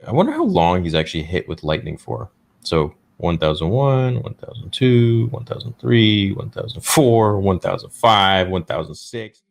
I wonder how long he's actually hit with lightning for. So 1001, 1002, 1003, 1004, 1005, 1006.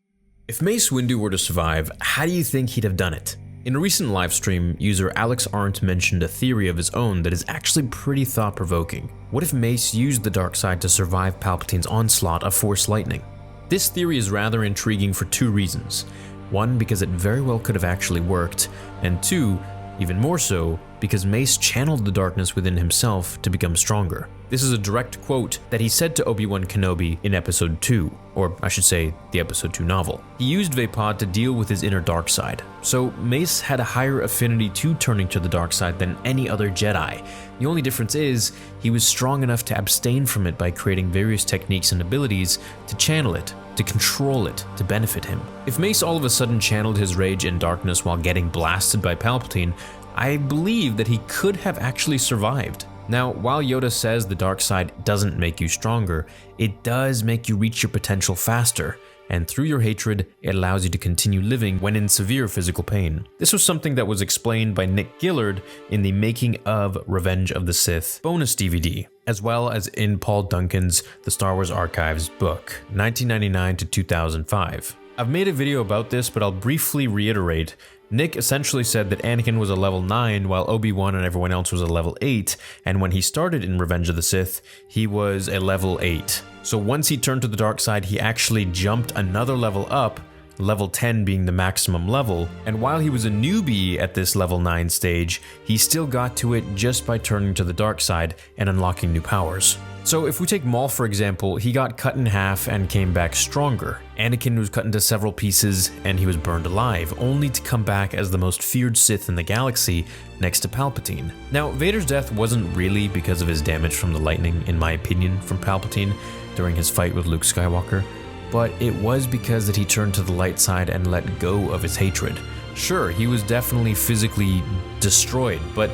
If Mace Windu were to survive, how do you think he'd have done it? In a recent livestream, user Alex Arndt mentioned a theory of his own that is actually pretty thought-provoking. What if Mace used the dark side to survive Palpatine's onslaught of Force lightning? This theory is rather intriguing for two reasons. One, because it very well could have actually worked, and two, even more so, because Mace channeled the darkness within himself to become stronger. This is a direct quote that he said to Obi-Wan Kenobi in Episode 2, or I should say, the Episode 2 novel. He used Vaapad to deal with his inner dark side, so Mace had a higher affinity to turning to the dark side than any other Jedi. The only difference is, he was strong enough to abstain from it by creating various techniques and abilities to channel it, to control it, to benefit him. If Mace all of a sudden channeled his rage and darkness while getting blasted by Palpatine, I believe that he could have actually survived. Now, while Yoda says the dark side doesn't make you stronger, it does make you reach your potential faster, and through your hatred, it allows you to continue living when in severe physical pain. This was something that was explained by Nick Gillard in the Making of Revenge of the Sith bonus DVD, as well as in Paul Duncan's The Star Wars Archives book, 1999 to 2005. I've made a video about this, but I'll briefly reiterate. Nick essentially said that Anakin was a level 9 while Obi-Wan and everyone else was a level 8, and when he started in Revenge of the Sith, he was a level 8. So once he turned to the dark side, he actually jumped another level up, level 10 being the maximum level, and while he was a newbie at this level 9 stage, he still got to it just by turning to the dark side and unlocking new powers. So if we take Maul for example, he got cut in half and came back stronger. Anakin was cut into several pieces and he was burned alive, only to come back as the most feared Sith in the galaxy next to Palpatine. Now, Vader's death wasn't really because of his damage from the lightning, in my opinion, from Palpatine during his fight with Luke Skywalker, but it was because that he turned to the light side and let go of his hatred. Sure, he was definitely physically destroyed, but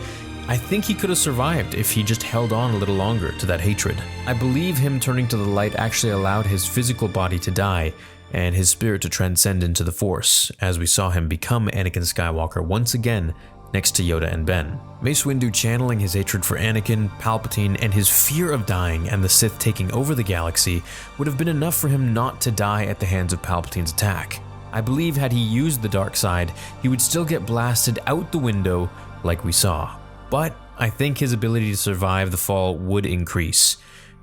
I think he could have survived if he just held on a little longer to that hatred. I believe him turning to the light actually allowed his physical body to die and his spirit to transcend into the Force, as we saw him become Anakin Skywalker once again next to Yoda and Ben. Mace Windu channeling his hatred for Anakin, Palpatine, and his fear of dying and the Sith taking over the galaxy would have been enough for him not to die at the hands of Palpatine's attack. I believe had he used the dark side, he would still get blasted out the window like we saw. But I think his ability to survive the fall would increase.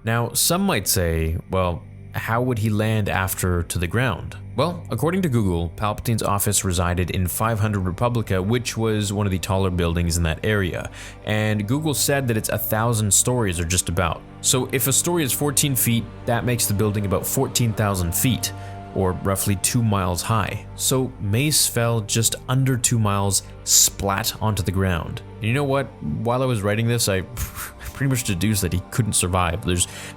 Now, some might say, well, how would he land after to the ground? Well, according to Google, Palpatine's office resided in 500 Republica, which was one of the taller buildings in that area, and Google said that it's 1,000 stories or just about. So if a story is 14 feet, that makes the building about 14,000 feet, or roughly 2 miles high. So Mace fell just under 2 miles, splat onto the ground. And you know what? While I was writing this, I pretty much deduced that he couldn't survive.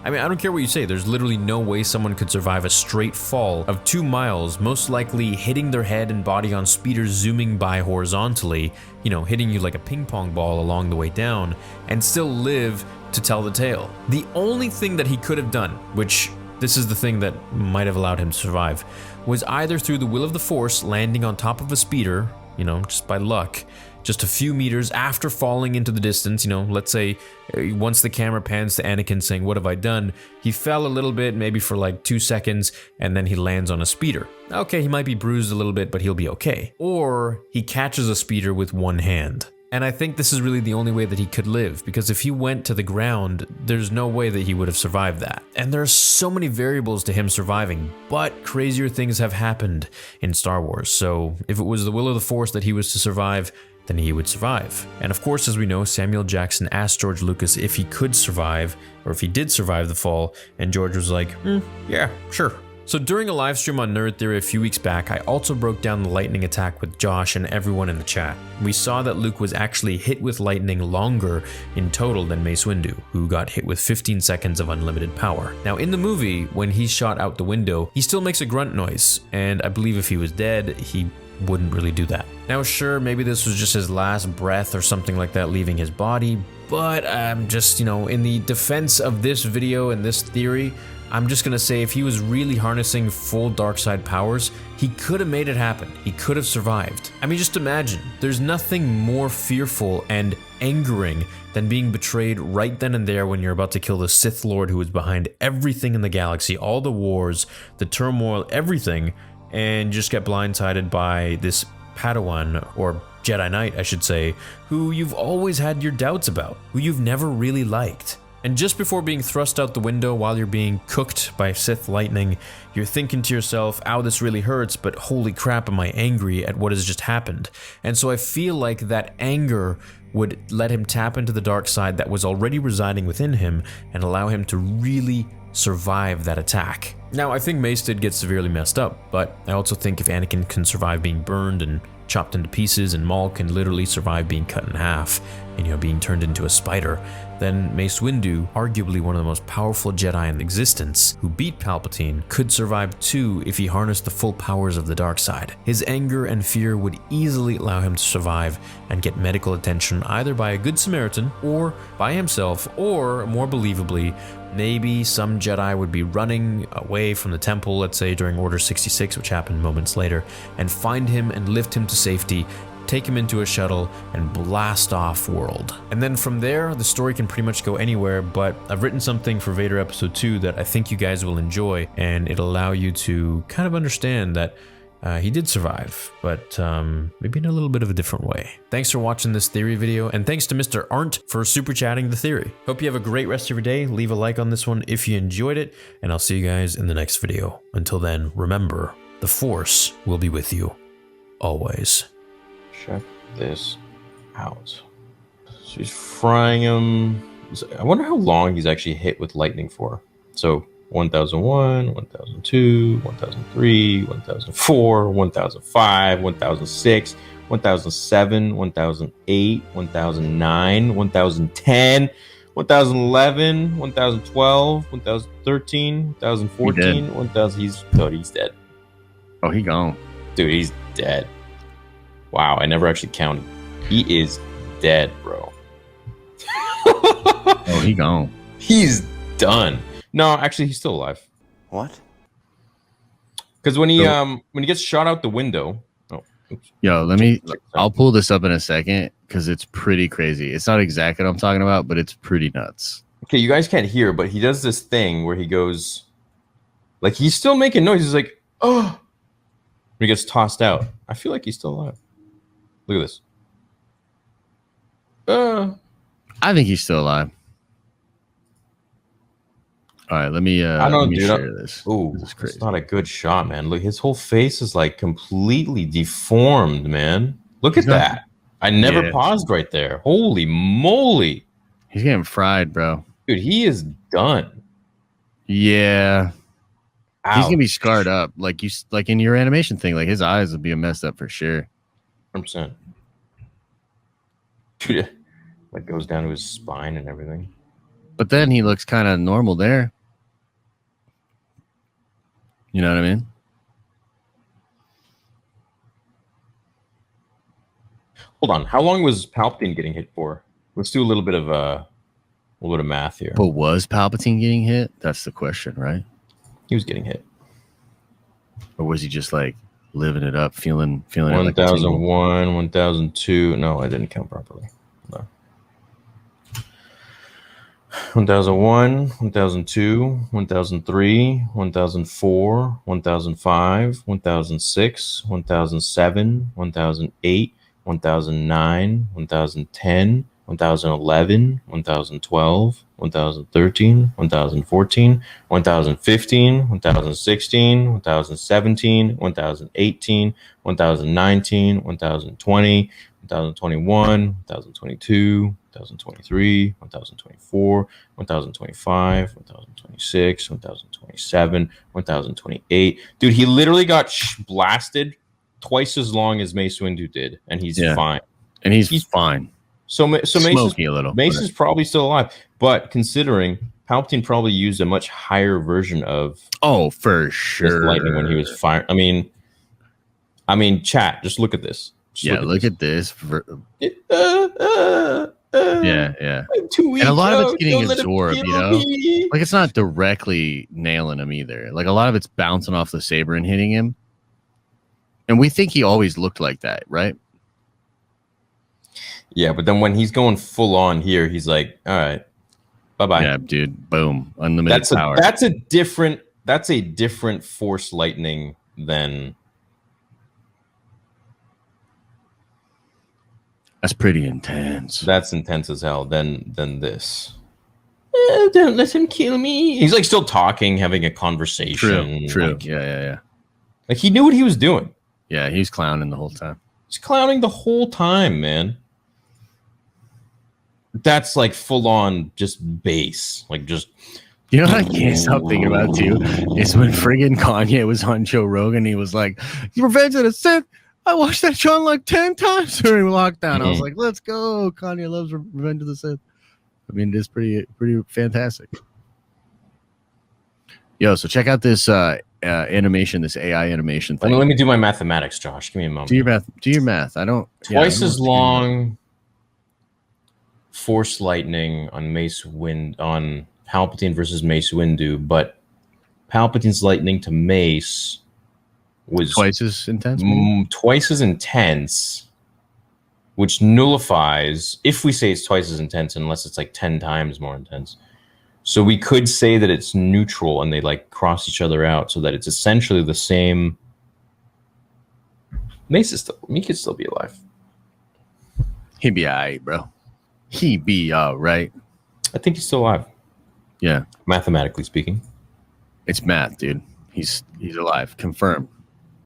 I don't care what you say, there's literally no way someone could survive a straight fall of 2 miles, most likely hitting their head and body on speeders zooming by horizontally, hitting you like a ping pong ball along the way down, and still live to tell the tale. The only thing that he could have done, which this is the thing that might have allowed him to survive, was either through the will of the Force landing on top of a speeder, just by luck, just a few meters after falling into the distance, let's say once the camera pans to Anakin saying, "What have I done?" He fell a little bit, maybe for like 2 seconds, and then he lands on a speeder. Okay, he might be bruised a little bit, but he'll be okay. Or he catches a speeder with one hand. And I think this is really the only way that he could live, because if he went to the ground, there's no way that he would have survived that. And there are so many variables to him surviving, but crazier things have happened in Star Wars. So if it was the will of the Force that he was to survive, then he would survive. And of course, as we know, Samuel Jackson asked George Lucas if he could survive, or if he did survive the fall, and George was like, yeah, sure. So during a live stream on Nerd Theory a few weeks back, I also broke down the lightning attack with Josh and everyone in the chat. We saw that Luke was actually hit with lightning longer in total than Mace Windu, who got hit with 15 seconds of unlimited power. Now in the movie, when he's shot out the window, he still makes a grunt noise, and I believe if he was dead, he wouldn't really do that. Now sure, maybe this was just his last breath or something like that leaving his body, but just, in the defense of this video and this theory, I'm just gonna say if he was really harnessing full dark side powers, he could have made it happen. He could have survived. I mean, just imagine. There's nothing more fearful and angering than being betrayed right then and there when you're about to kill the Sith Lord who is behind everything in the galaxy, all the wars, the turmoil, everything, and just get blindsided by this Padawan, or Jedi Knight, I should say, who you've always had your doubts about, who you've never really liked. And just before being thrust out the window while you're being cooked by Sith lightning, you're thinking to yourself, ow, this really hurts, but holy crap, am I angry at what has just happened? And so I feel like that anger would let him tap into the dark side that was already residing within him and allow him to really survive that attack. Now, I think Mace did get severely messed up, but I also think if Anakin can survive being burned and chopped into pieces, and Maul can literally survive being cut in half and, being turned into a spider, then Mace Windu, arguably one of the most powerful Jedi in existence, who beat Palpatine, could survive too if he harnessed the full powers of the dark side. His anger and fear would easily allow him to survive and get medical attention either by a good Samaritan, or by himself, or, more believably, maybe some Jedi would be running away from the temple, let's say during Order 66, which happened moments later, and find him and lift him to safety, take him into a shuttle, and blast off world. And then from there, the story can pretty much go anywhere, but I've written something for Vader Episode 2 that I think you guys will enjoy, and it'll allow you to kind of understand that he did survive, but maybe in a little bit of a different way. Thanks for watching this theory video, and thanks to Mr. Arndt for super chatting the theory. Hope you have a great rest of your day. Leave a like on this one if you enjoyed it, and I'll see you guys in the next video. Until then, remember, the Force will be with you always. Check this out. She's frying him. I wonder how long he's actually hit with lightning for. So 1001, 1002, 1003, 1004, 1005, 1006, 1007, 1008, 1009, 1010, 1011, 1012, 1013, 1014, 1000. He's dead. Oh, he gone. Dude, he's dead. Wow, I never actually counted. He is dead, bro. Oh, he gone. He's done. No, actually, he's still alive. What? Because when he gets shot out the window. Oh, oops. Yo, I'll pull this up in a second because it's pretty crazy. It's not exactly what I'm talking about, but it's pretty nuts. Okay, you guys can't hear, but he does this thing where he goes, like, he's still making noise. He's like, oh, when he gets tossed out. I feel like he's still alive. Look at this. I think he's still alive. All right, let me share this. Ooh, it's not a good shot, man. Look, his whole face is like completely deformed, man. Look at that. I never paused right there. Holy moly. He's getting fried, bro. Dude, he is done. Yeah. Ouch. He's gonna be scarred up, like in your animation thing. Like his eyes will be messed up for sure. 100%. Dude, like goes down to his spine and everything. But then he looks kind of normal there. You know what I mean? Hold on. How long was Palpatine getting hit for? Let's do a little bit of math here. But was Palpatine getting hit? That's the question, right? He was getting hit. Or was he just like living it up, feeling 1001, 1002. No, I didn't count properly. No. 1001, 1002, 1003, 1004, 1005, 1006, 1007, 1008, 1009, 1010, 1011, 1012, 1013, 1014, 1015, 1016, 1017, 1018, 1019, 1020, 1021, 1022, 1023, 1024, 1025, 1026, 1027, 1028. Dude, he literally got blasted twice as long as Mace Windu did, and he's fine. And he's fine. So Mace is probably still alive, but considering Palpatine probably used a much higher version of for sure lightning when he was firing. I mean, chat, just look at this. Look at this. Yeah, yeah. I'm too weak. And a lot of it's oh, getting don't let him absorbed, kill you know? me. Like it's not directly nailing him either. Like a lot of it's bouncing off the saber and hitting him. And we think he always looked like that, right? Yeah, but then when he's going full on here, he's like, all right, bye-bye. Yeah, dude. Boom. Unlimited power. That's a different force lightning than That's pretty intense. that's intense as hell than this. Don't let him kill me. He's like still talking, having a conversation. True. Like, Yeah. like he knew what he was doing. Yeah, he's clowning the whole time. He's clowning the whole time, man. That's like full on just bass. Like just You know what I can't stop thinking about too is when friggin' Kanye was on Joe Rogan. He was like, "Revenge of the Sith." I watched that show like 10 times during lockdown. I was like, "Let's go!" Kanye loves Revenge of the Sith. I mean, it's pretty fantastic. Yo, so check out this animation, this AI animation thing. let me do my mathematics, Josh. Give me a moment. Do your math. I don't. Twice as long Force lightning on on Palpatine versus Mace Windu, but Palpatine's lightning to Mace was twice as intense. Twice as intense, which nullifies if we say it's twice as intense, unless it's like 10 times more intense. So we could say that it's neutral and they like cross each other out, so that it's essentially the same. He could still be alive. He'd be all right, bro. He'd be all right. I think he's still alive, Yeah, mathematically speaking. it's math, dude. He's alive, confirmed.